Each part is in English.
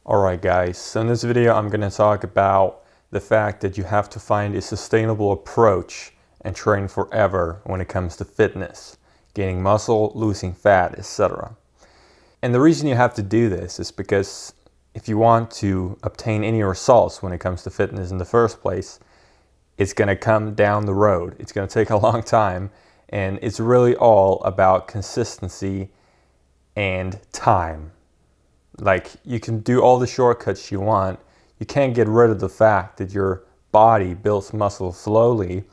Alright guys, so in this video I'm going to talk about the fact that you have to find a sustainable approach and train forever when it comes to fitness, gaining muscle, losing fat, etc. And the reason you have to do this is because if you want to obtain any results when it comes to fitness in the first place, it's going to come down the road. It's going to take a long time, and it's really all about consistency and time. Like, you can do all the shortcuts you want. You can't get rid of the fact that your body builds muscle slowly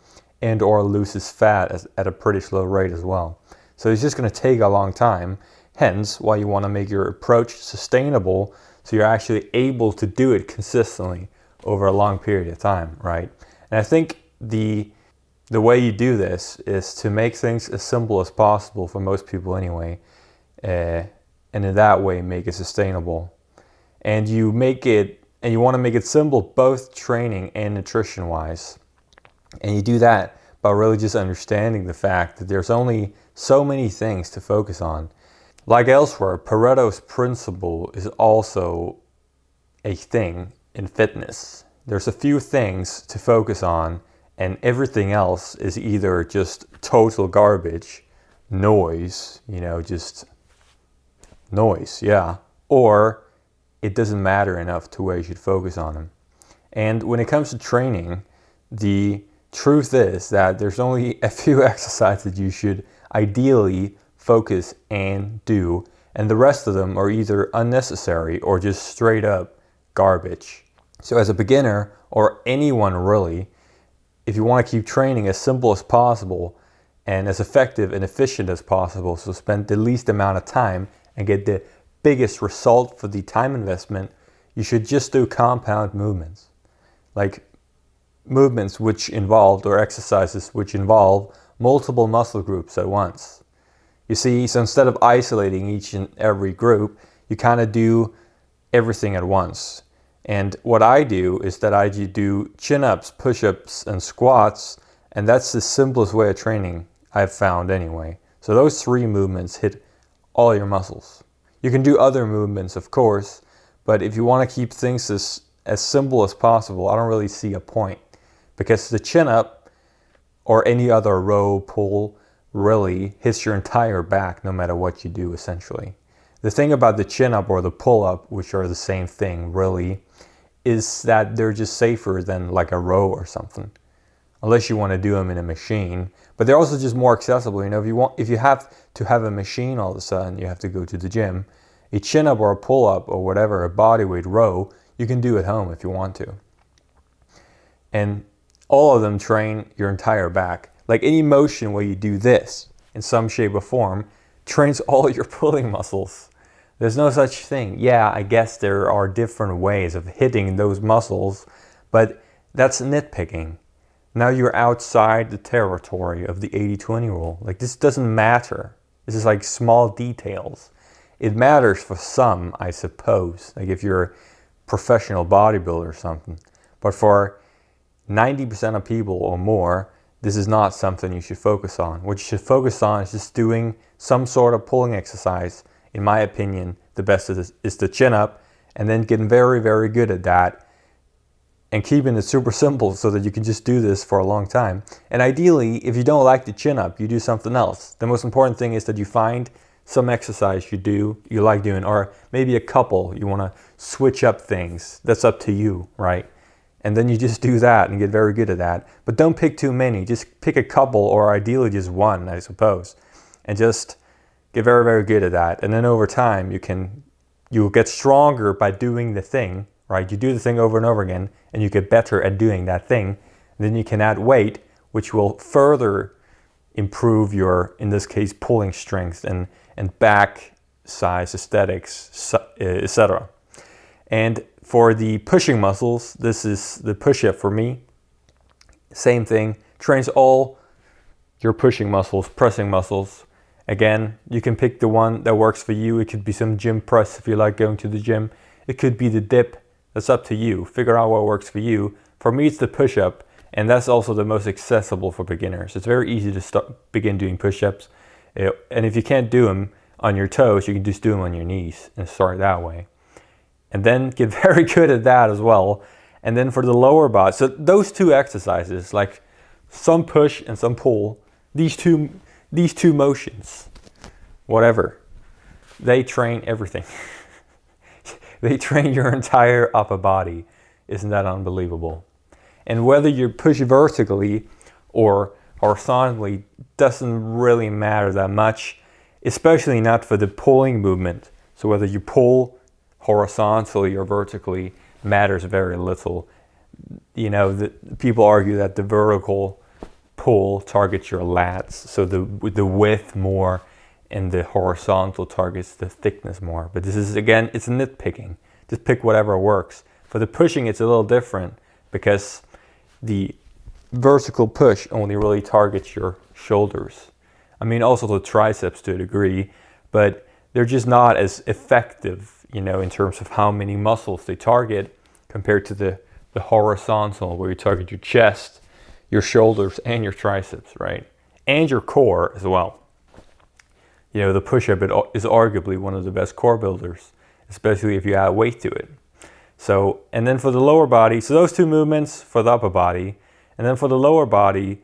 and or loses fat at a pretty slow rate as well. So it's just going to take a long time, hence why you want to make your approach sustainable so you're actually able to do it consistently over a long period of time, right? And I think the way you do this is to make things as simple as possible for most people anyway, and in that way make it sustainable. And you want to make it simple both training and nutrition wise. And you do that by really just understanding the fact that there's only so many things to focus on. Like elsewhere, Pareto's principle is also a thing in fitness. There's a few things to focus on, and everything else is either just total garbage, noise, just noise, yeah, or it doesn't matter enough to where you should focus on them. And when it comes to training, the truth is that there's only a few exercises you should ideally focus and do, and the rest of them are either unnecessary or just straight up garbage. So as a beginner, or anyone really, if you want to keep training as simple as possible and as effective and efficient as possible, so spend the least amount of time and get the biggest result for the time investment, you should just do compound movements. Like movements which involve, or exercises which involve, multiple muscle groups at once. You see, so instead of isolating each and every group, you kind of do everything at once. And what I do is that I do chin-ups, push-ups, and squats, and that's the simplest way of training I've found anyway. So those three movements hit all your muscles. You can do other movements, of course, but if you want to keep things as simple as possible, I don't really see a point. Because the chin-up or any other row pull really hits your entire back no matter what you do, essentially. The thing about the chin-up or the pull-up, which are the same thing really, is that they're just safer than like a row or something. Unless you want to do them in a machine. But they're also just more accessible. If you have to have a machine all of a sudden, you have to go to the gym. A chin-up or a pull-up or whatever, a bodyweight row, you can do at home if you want to. And all of them train your entire back. Like any motion where you do this in some shape or form trains all your pulling muscles. There's no such thing. Yeah, I guess there are different ways of hitting those muscles, but that's nitpicking. Now you're outside the territory of the 80-20 rule. Like, this doesn't matter. This is like small details. It matters for some, I suppose, like if you're a professional bodybuilder or something. But for 90% of people or more, this is not something you should focus on. What you should focus on is just doing some sort of pulling exercise. In my opinion, the best is the chin up, and then getting very, very good at that and keeping it super simple so that you can just do this for a long time. And ideally, if you don't like the chin up, you do something else. The most important thing is that you find some exercise you like doing, or maybe a couple. You want to switch up things. That's up to you, right? And then you just do that and get very good at that. But don't pick too many. Just pick a couple, or ideally just one, I suppose. And just get very, very good at that. And then over time, you'll get stronger by doing the thing, right? You do the thing over and over again, and you get better at doing that thing. And then you can add weight, which will further improve your, in this case, pulling strength and back size, aesthetics, etc. And for the pushing muscles, this is the push-up for me. Same thing, trains all your pushing muscles, pressing muscles. Again, you can pick the one that works for you. It could be some gym press if you like going to the gym. It could be the dip. That's up to you. Figure out what works for you. For me, it's the push-up, and that's also the most accessible for beginners. It's very easy to begin doing push-ups. And if you can't do them on your toes, you can just do them on your knees and start that way. and then get very good at that as well. And then for the lower body, so those two exercises, like some push and some pull, these two motions, whatever, they train everything. They train your entire upper body. Isn't that unbelievable? And whether you push vertically or horizontally doesn't really matter that much, especially not for the pulling movement. So whether you pull horizontally or vertically matters very little. You know, people argue that the vertical pull targets your lats, so the width more, and the horizontal targets the thickness more. But this is, again, it's nitpicking. Just pick whatever works. For the pushing, it's a little different because the vertical push only really targets your shoulders. I mean, also the triceps to a degree, but they're just not as effective, you know, in terms of how many muscles they target compared to the horizontal, where you target your chest, your shoulders, and your triceps, right? And your core as well. You know, the push-up is arguably one of the best core builders, especially if you add weight to it. So, and then for the lower body, so those two movements for the upper body, and then for the lower body,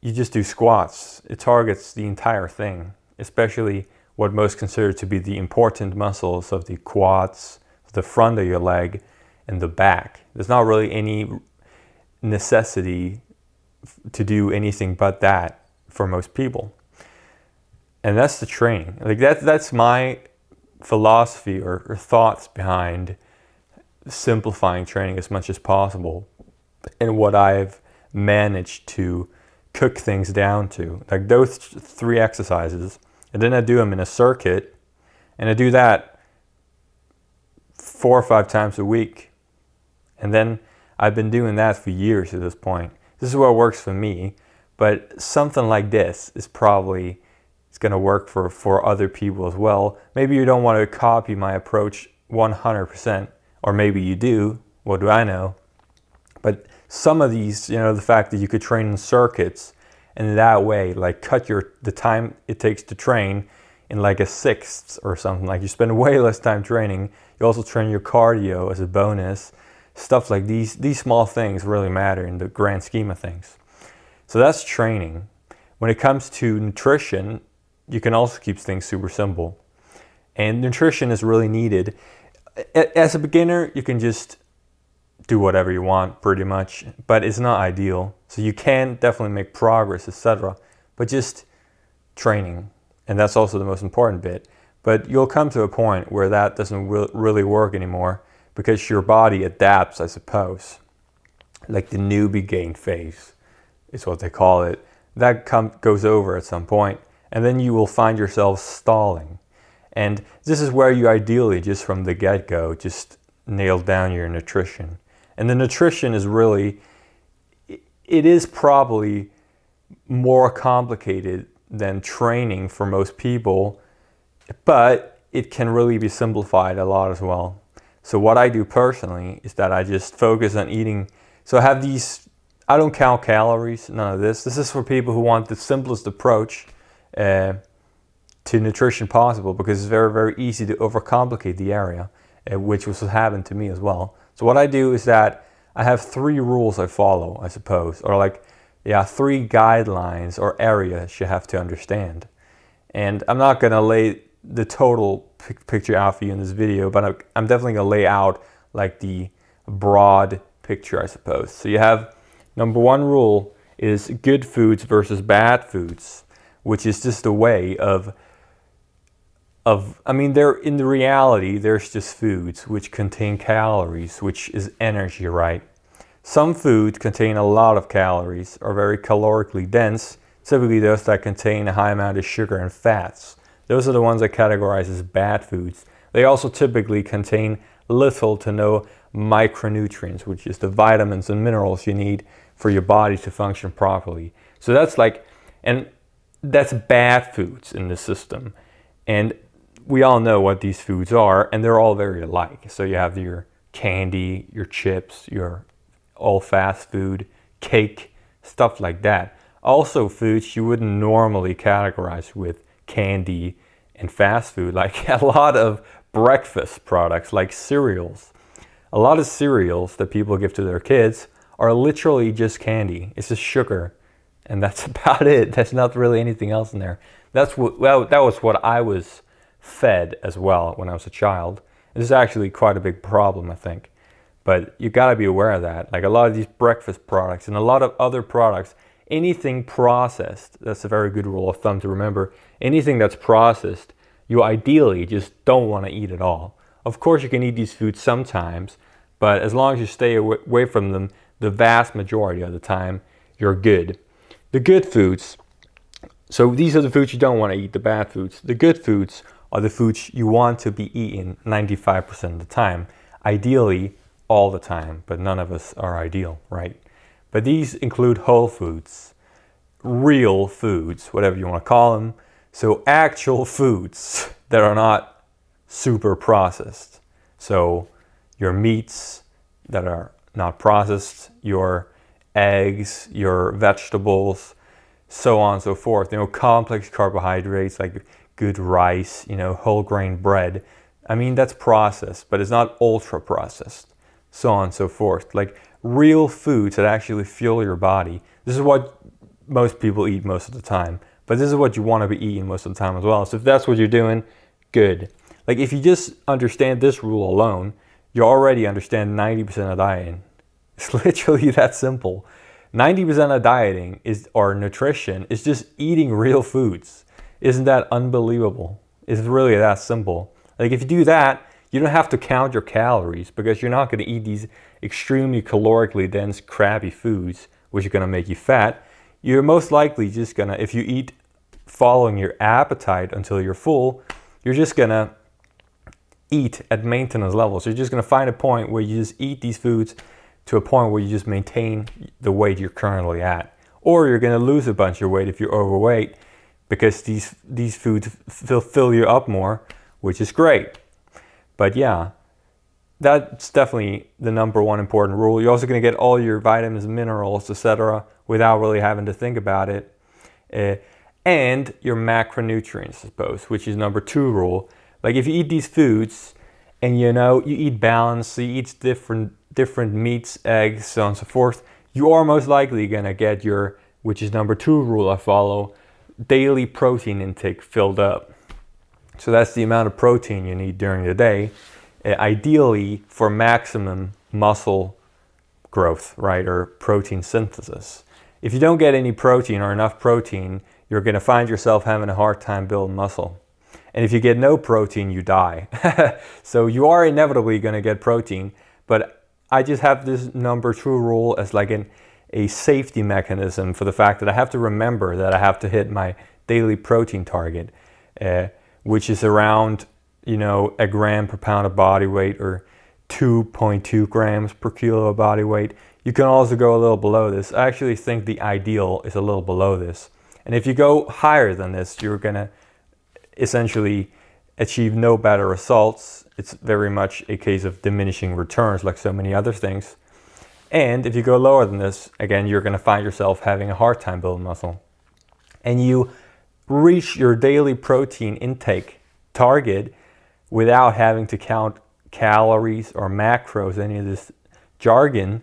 you just do squats. It targets the entire thing, especially what most consider to be the important muscles of the quads, the front of your leg, and the back. There's not really any necessity to do anything but that for most people. And that's the training. Like that's my philosophy or thoughts behind simplifying training as much as possible, and what I've managed to cook things down to. Like those 3 exercises, and then I do them in a circuit, and I do that 4 or 5 times a week. And then I've been doing that for years at this point. This is what works for me, but something like this is probably, it's going to work for other people as well. Maybe you don't want to copy my approach 100%, or maybe you do, what do I know? But some of these, you know, the fact that you could train in circuits, and that way, like cut the time it takes to train in like a sixth or something. Like you spend way less time training. You also train your cardio as a bonus. Stuff like these small things really matter in the grand scheme of things. So that's training. When it comes to nutrition, you can also keep things super simple. And nutrition is really needed. As a beginner, you can just do whatever you want pretty much, but it's not ideal. So you can definitely make progress, etc. But just training, and that's also the most important bit. But you'll come to a point where that doesn't really work anymore, because your body adapts, I suppose. Like the newbie gain phase is what they call it. That goes over at some point, and then you will find yourself stalling. And this is where you ideally, just from the get-go, just nail down your nutrition. And the nutrition is really, it is probably more complicated than training for most people, but it can really be simplified a lot as well. So what I do personally is that I just focus on eating. So I have these, I don't count calories, none of this. This is for people who want the simplest approach to nutrition possible, because it's very, very easy to overcomplicate the area, which was what happened to me as well. So what I do is that I have 3 rules I follow, I suppose, or 3 guidelines or areas you have to understand. And I'm not going to lay the total picture out for you in this video, but I'm definitely going to lay out like the broad picture, I suppose. So you have, number 1 rule is good foods versus bad foods, which is just a way of I mean, in the reality, there's just foods which contain calories, which is energy, right? Some foods contain a lot of calories, are very calorically dense, typically those that contain a high amount of sugar and fats. Those are the ones I categorize as bad foods. They also typically contain little to no micronutrients, which is the vitamins and minerals you need for your body to function properly. So that's that's bad foods in the system. And we all know what these foods are, and they're all very alike. So you have your candy, your chips, your all fast food, cake, stuff like that. Also foods you wouldn't normally categorize with candy and fast food, like a lot of breakfast products like cereals. A lot of cereals that people give to their kids are literally just candy. It's just sugar, and that's about it. There's not really anything else in there. That was what I was fed as well when I was a child. This is actually quite a big problem, I think. But you gotta be aware of that. Like a lot of these breakfast products and a lot of other products, anything processed, that's a very good rule of thumb to remember. Anything that's processed, you ideally just don't want to eat at all. Of course you can eat these foods sometimes, but as long as you stay away from them the vast majority of the time, you're good. The good foods, so these are the foods you don't want to eat, the bad foods. The good foods are the foods you want to be eating 95% of the time. Ideally, all the time, but none of us are ideal, right? But these include whole foods, real foods, whatever you want to call them. So actual foods that are not super processed. So your meats that are not processed, your eggs, your vegetables, so on and so forth. Complex carbohydrates like good rice, whole grain bread. I mean, that's processed, but it's not ultra processed, so on and so forth. Like real foods that actually fuel your body. This is what most people eat most of the time, but this is what you want to be eating most of the time as well. So if that's what you're doing, good. Like if you just understand this rule alone, you already understand 90% of dieting. It's literally that simple. 90% of dieting or nutrition is just eating real foods. Isn't that unbelievable? It's really that simple. Like if you do that, you don't have to count your calories because you're not going to eat these extremely calorically dense, crappy foods, which are going to make you fat. You're most likely just going to, if you eat following your appetite until you're full, you're just going to eat at maintenance levels. You're just going to find a point where you just eat these foods to a point where you just maintain the weight you're currently at. Or you're going to lose a bunch of weight if you're overweight because these foods fill you up more, which is great. But yeah, that's definitely the number one important rule. You're also going to get all your vitamins, minerals, etc. without really having to think about it. And your macronutrients, I suppose, which is number 2 rule. Like if you eat these foods and you eat balanced, so you eat different meats, eggs, so on and so forth, you are most likely going to get your, which is number 2 rule I follow, daily protein intake filled up. So that's the amount of protein you need during the day, ideally for maximum muscle growth, right, or protein synthesis. If you don't get any protein or enough protein, you're going to find yourself having a hard time building muscle. And if you get no protein, you die. So you are inevitably going to get protein, but I just have this number 2 rule as like a safety mechanism for the fact that I have to remember that I have to hit my daily protein target, which is around, a gram per pound of body weight or 2.2 grams per kilo of body weight. You can also go a little below this. I actually think the ideal is a little below this. And if you go higher than this, you're going to essentially achieve no better results. It's very much a case of diminishing returns like so many other things. And if you go lower than this, again, you're going to find yourself having a hard time building muscle. And you reach your daily protein intake target without having to count calories or macros, any of this jargon,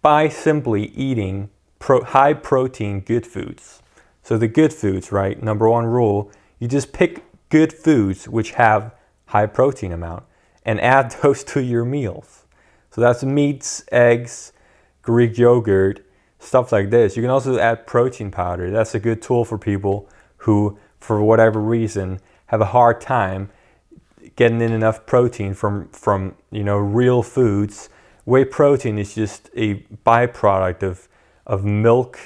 by simply eating high protein good foods. So the good foods, right? Number 1 rule, you just pick good foods which have high protein amount and add those to your meals. So that's meats, eggs, Greek yogurt, stuff like this. You can also add protein powder. That's a good tool for people who, for whatever reason, have a hard time getting in enough protein from real foods. Whey protein is just a byproduct of milk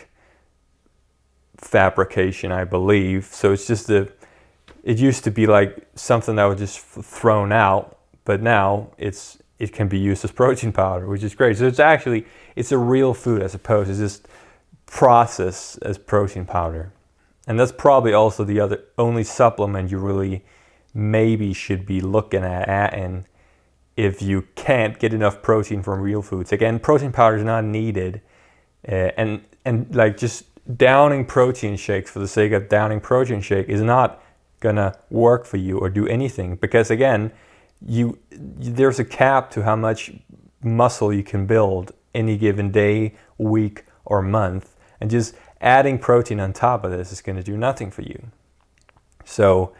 fabrication, I believe. So it's just it used to be like something that was just thrown out, but now it can be used as protein powder, which is great. So it's a real food as opposed to just processed as protein powder. And that's probably also the only supplement you really maybe should be looking at, and if you can't get enough protein from real foods. Again, protein powder is not needed, and like just downing protein shakes for the sake of downing protein shake is not gonna work for you or do anything, because again, there's a cap to how much muscle you can build any given day, week, or month, and just adding protein on top of this is going to do nothing for you. So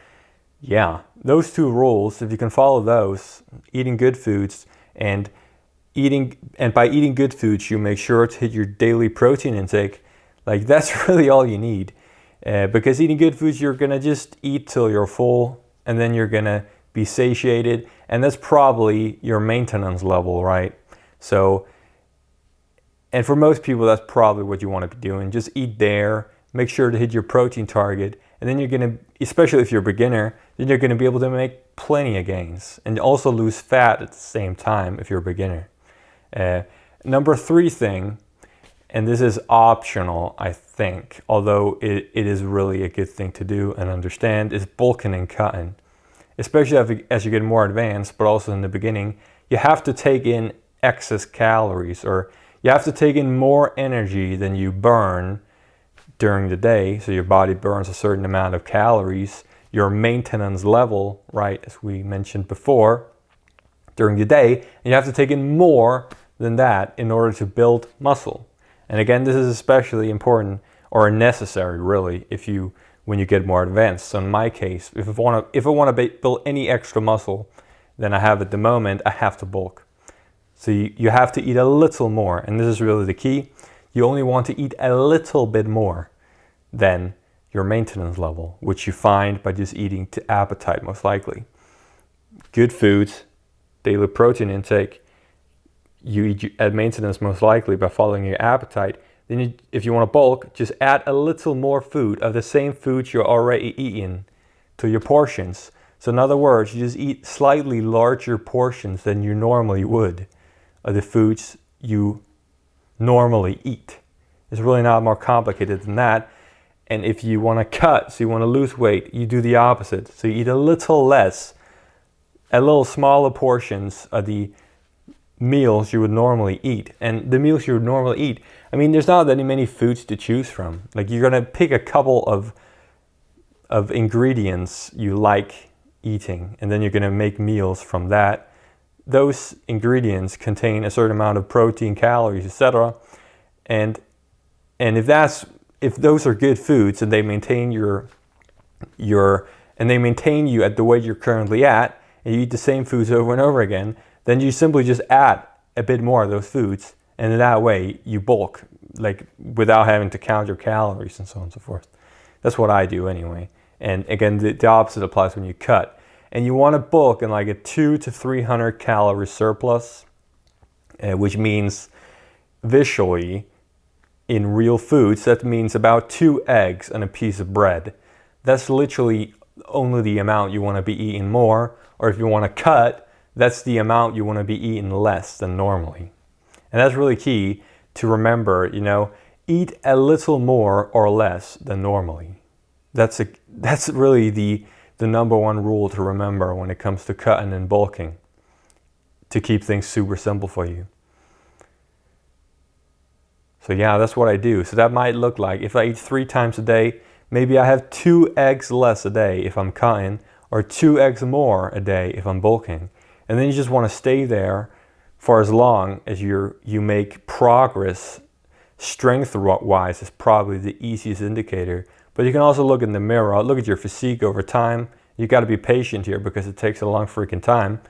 yeah, those two rules, if you can follow those, eating good foods and by eating good foods, you make sure to hit your daily protein intake. Like, that's really all you need. Because eating good foods, you're gonna just eat till you're full, and then you're gonna be satiated, and that's probably your maintenance level, right? So, and for most people, that's probably what you want to be doing. Just eat there, make sure to hit your protein target, and then you're gonna, especially if you're a beginner, then you're gonna be able to make plenty of gains and also lose fat at the same time if you're a beginner. Number 3 thing, and this is optional, I think, although it is really a good thing to do and understand, is bulking and cutting. Especially as you get more advanced, but also in the beginning, you have to take in excess calories, or you have to take in more energy than you burn during the day. So your body burns a certain amount of calories, your maintenance level, right, as we mentioned before, during the day, and you have to take in more than that in order to build muscle. And again, this is especially important, or necessary really, when you get more advanced. So in my case, if I want to build any extra muscle than I have at the moment, I have to bulk. So you have to eat a little more, and this is really the key. You only want to eat a little bit more than your maintenance level, which you find by just eating to appetite most likely. Good foods, daily protein intake, you eat at maintenance most likely by following your appetite. Then if you want to bulk, just add a little more food of the same food you're already eating to your portions. So in other words, you just eat slightly larger portions than you normally would of the foods you normally eat. It's really not more complicated than that. And if you want to cut, so you want to lose weight, you do the opposite. So you eat a little less, a little smaller portions of the meals you would normally eat. And the meals you would normally eat, I mean, there's not that many foods to choose from. Like, you're gonna pick a couple of ingredients you like eating, and then you're gonna make meals from that. Those ingredients contain a certain amount of protein, calories, etc. And if those are good foods and they maintain they maintain you at the weight you're currently at, and you eat the same foods over and over again, then you simply just add a bit more of those foods, and in that way you bulk, like, without having to count your calories and so on and so forth. That's what I do anyway. And again, the opposite applies when you cut. And you want to bulk in like a 200 to 300 calorie surplus, which means visually, in real foods, that means about 2 eggs and a piece of bread. That's literally only the amount you want to be eating more, or if you want to cut, that's the amount you want to be eating less than normally. And that's really key to remember, eat a little more or less than normally. That's really the number one rule to remember when it comes to cutting and bulking, to keep things super simple for you. So yeah, that's what I do. So that might look like, if I eat 3 times a day, maybe I have 2 eggs less a day if I'm cutting, or 2 eggs more a day if I'm bulking. And then you just want to stay there for as long as you make progress. Strength-wise is probably the easiest indicator. But you can also look in the mirror, look at your physique over time. You got to be patient here because it takes a long freaking time.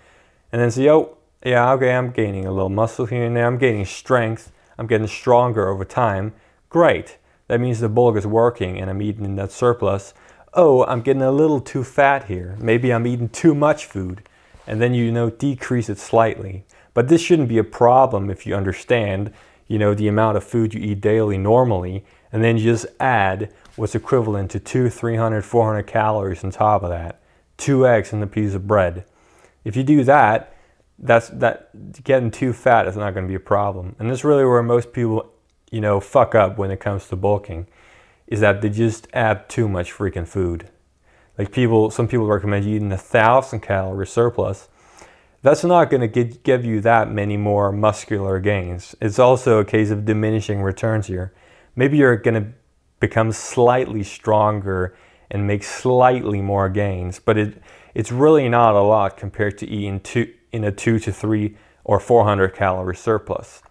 And then say, oh, yeah, okay, I'm gaining a little muscle here and there. I'm gaining strength. I'm getting stronger over time. Great. That means the bulk is working and I'm eating in that surplus. Oh, I'm getting a little too fat here. Maybe I'm eating too much food. And then decrease it slightly. But this shouldn't be a problem if you understand, the amount of food you eat daily normally, and then you just add what's equivalent to 200, 300, 400 calories on top of that. 2 eggs and a piece of bread. If you do that, getting too fat is not going to be a problem. And that's really where most people, fuck up when it comes to bulking, is that they just add too much freaking food. Like some people recommend you eating 1,000 calorie surplus. That's not going to give you that many more muscular gains. It's also a case of diminishing returns here. Maybe you're going to become slightly stronger and make slightly more gains, but It's really not a lot compared to eating in a 2 to 3 or 400 calorie surplus.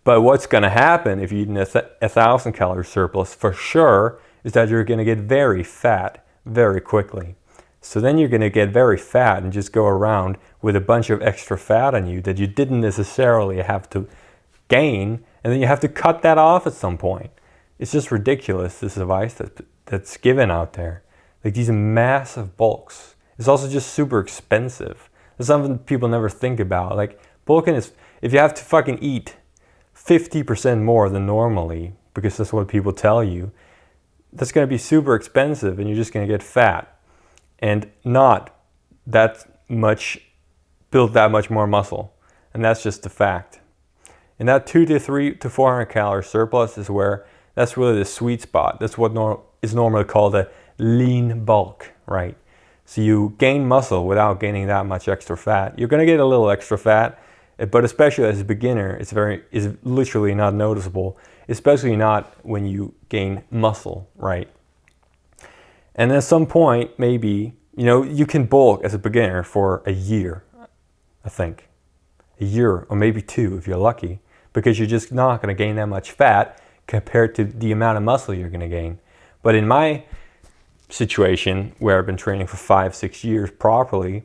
But what's going to happen if you eat in a 1,000 calorie surplus for sure is that you're going to get very fat very quickly. So then you're going to get very fat and just go around with a bunch of extra fat on you that you didn't necessarily have to gain, and then you have to cut that off at some point. It's just ridiculous, this advice that's given out there. Like these massive bulks. It's also just super expensive. That's something people never think about. Like bulking is, if you have to fucking eat 50% more than normally, because that's what people tell you, that's going to be super expensive and you're just going to get fat and not that much, build that much more muscle. And that's just the fact. And that 2 to 3 to 400 calorie surplus is where, that's really the sweet spot. That's what is normally called a lean bulk, right? So you gain muscle without gaining that much extra fat. You're going to get a little extra fat, but especially as a beginner, it's literally not noticeable, especially not when you gain muscle, right? And at some point, maybe, you can bulk as a beginner for a year, I think. A year, or maybe 2 if you're lucky, because you're just not going to gain that much fat compared to the amount of muscle you're going to gain. But in my situation, where I've been training for 5-6 years properly,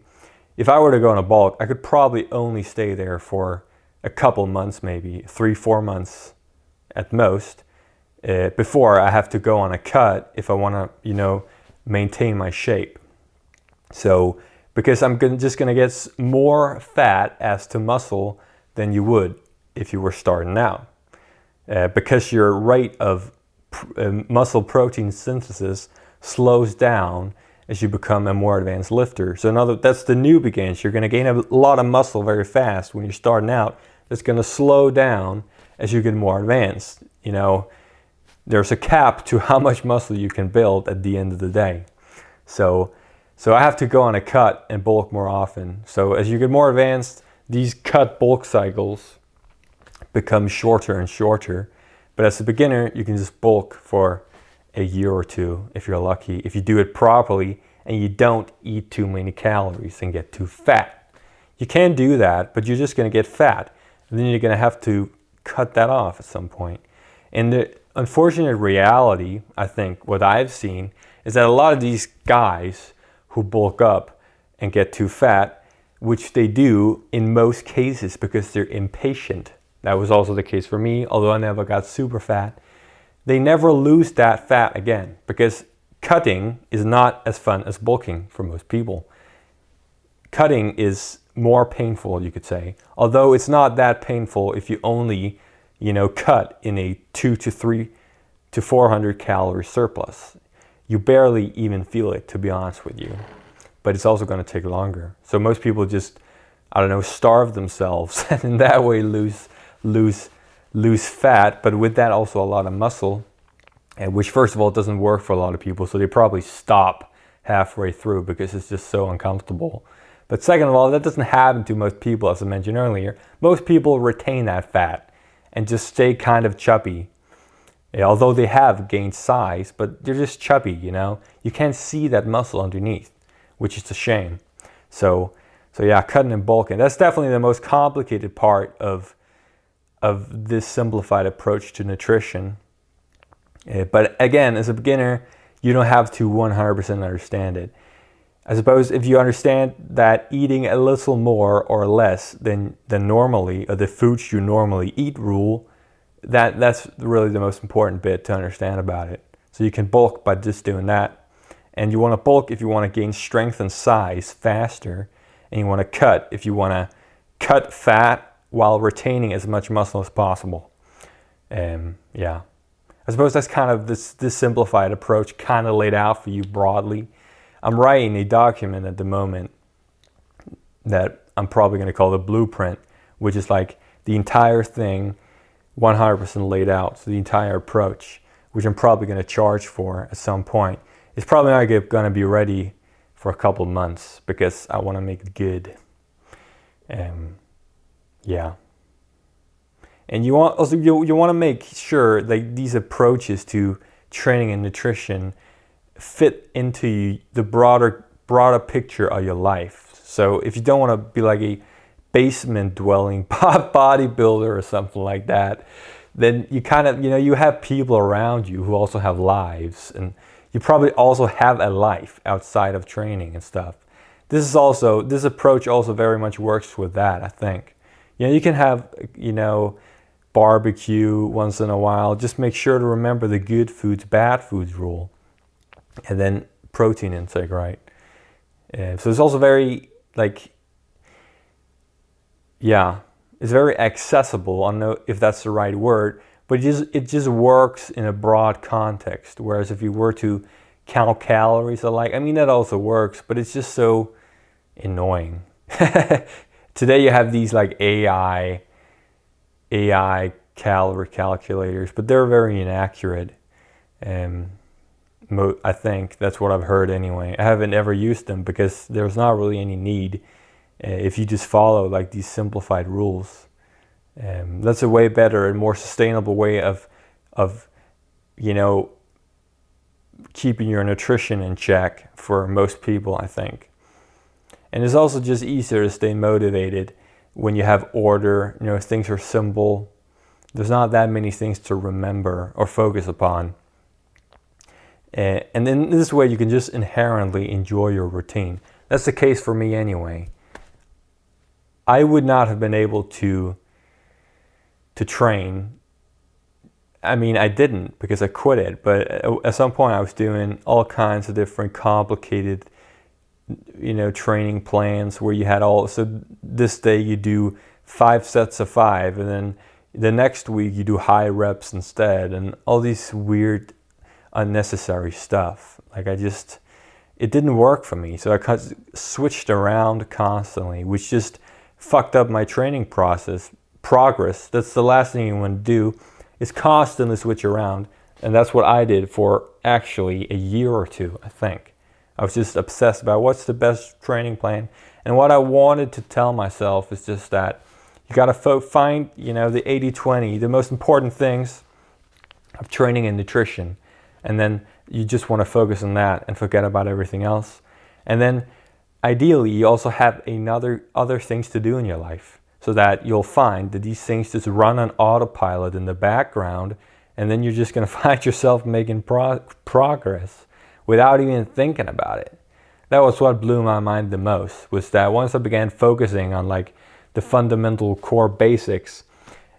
if I were to go on a bulk, I could probably only stay there for a couple months, maybe 3-4 months at most, before I have to go on a cut if I want to, maintain my shape. So, because I'm just going to get more fat as to muscle than you would if you were starting out. Because your rate of muscle protein synthesis slows down as you become a more advanced lifter. So that's the newbie gains. You're going to gain a lot of muscle very fast when you're starting out. That's going to slow down as you get more advanced. There's a cap to how much muscle you can build at the end of the day. So I have to go on a cut and bulk more often. So as you get more advanced, these cut bulk cycles become shorter and shorter. But as a beginner, you can just bulk for a year or 2 if you're lucky, if you do it properly and you don't eat too many calories and get too fat. You can do that, but you're just going to get fat. And then you're going to have to cut that off at some point. And the unfortunate reality, I think, what I've seen, is that a lot of these guys who bulk up and get too fat, which they do in most cases because they're impatient. That was also the case for me, although I never got super fat. They never lose that fat again because cutting is not as fun as bulking for most people. Cutting is more painful, you could say, although it's not that painful if you only, cut in a 2 to 3 to 400 calorie surplus. You barely even feel it, to be honest with you. But it's also going to take longer. So most people just, starve themselves and in that way lose fat, but with that also a lot of muscle, and which first of all doesn't work for a lot of people, so they probably stop halfway through because it's just so uncomfortable. But second of all, that doesn't happen to most people, as I mentioned earlier. Most people retain that fat and just stay kind of chubby. Although they have gained size, but they're just chubby, You can't see that muscle underneath, which is a shame. So yeah, cutting and bulking. That's definitely the most complicated part of this simplified approach to nutrition. But again, as a beginner, you don't have to 100% understand it. I suppose if you understand that eating a little more or less than normally, or the foods you normally eat rule, that's really the most important bit to understand about it. So you can bulk by just doing that. And you want to bulk if you want to gain strength and size faster. And you want to cut if you want to cut fat while retaining as much muscle as possible. Yeah. I suppose that's kind of this simplified approach kind of laid out for you broadly. I'm writing a document at the moment that I'm probably going to call the blueprint, which is like the entire thing 100% laid out. So the entire approach, which I'm probably going to charge for at some point. It's probably not going to be ready for a couple months because I want to make it good. Yeah. And you want to make sure that these approaches to training and nutrition fit into the broader broader picture of your life. So if you don't want to be like a basement dwelling bodybuilder or something like that, then you kind of, you have people around you who also have lives, and you probably also have a life outside of training and stuff. This approach also very much works with that, I think. You can have, barbecue once in a while. Just make sure to remember the good foods, bad foods rule. And then protein intake, right? So it's also very, it's very accessible. I don't know if that's the right word, but it just works in a broad context. Whereas if you were to count calories that also works, but it's just so annoying. Today you have these AI calorie calculators, but they're very inaccurate. I think that's what I've heard anyway. I haven't ever used them because there's not really any need if you just follow these simplified rules. That's a way better and more sustainable way of keeping your nutrition in check for most people, I think. And it's also just easier to stay motivated when you have order. Things are simple. There's not that many things to remember or focus upon. And then this way you can just inherently enjoy your routine. That's the case for me anyway. I would not have been able to train. I didn't, because I quit it, but at some point I was doing all kinds of different complicated training plans where you had so this day you do 5 sets of 5, and then the next week you do high reps instead, and all these weird unnecessary stuff. It didn't work for me, so I switched around constantly, which just fucked up my training progress. That's the last thing you want to do, is constantly switch around. And that's what I did for actually a year or two, I think. I was just obsessed about what's the best training plan. And what I wanted to tell myself is just that you got to find, the 80-20, the most important things of training and nutrition. And then you just want to focus on that and forget about everything else. And then ideally, you also have other things to do in your life, so that you'll find that these things just run on autopilot in the background, and then you're just going to find yourself making progress without even thinking about it. That was what blew my mind the most, was that once I began focusing on the fundamental core basics,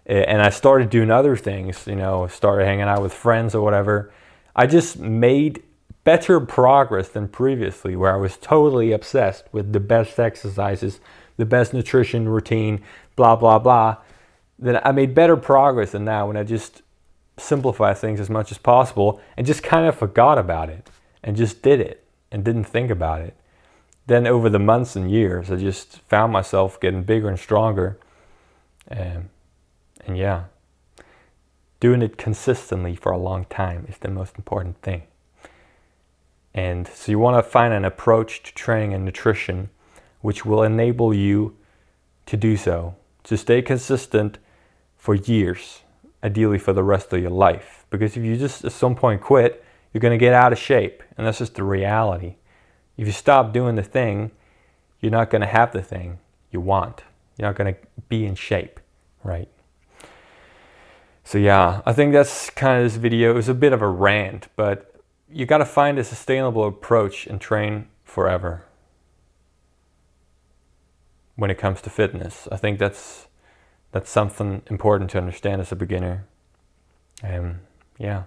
and I started doing other things, started hanging out with friends or whatever, I just made better progress than previously, where I was totally obsessed with the best exercises, the best nutrition routine, blah, blah, blah. Then I made better progress than that when I just simplified things as much as possible and just kind of forgot about it and just did it and didn't think about it. Then over the months and years, I just found myself getting bigger and stronger. And yeah, doing it consistently for a long time is the most important thing. And so you want to find an approach to training and nutrition which will enable you to do so, to stay consistent for years, ideally for the rest of your life. Because if you just at some point quit, you're going to get out of shape, and that's just the reality. If you stop doing the thing, you're not going to have the thing you want. You're not going to be in shape, right? So yeah, I think that's kind of this video. It was a bit of a rant, but you got to find a sustainable approach and train forever when it comes to fitness. I think that's something important to understand as a beginner. Yeah.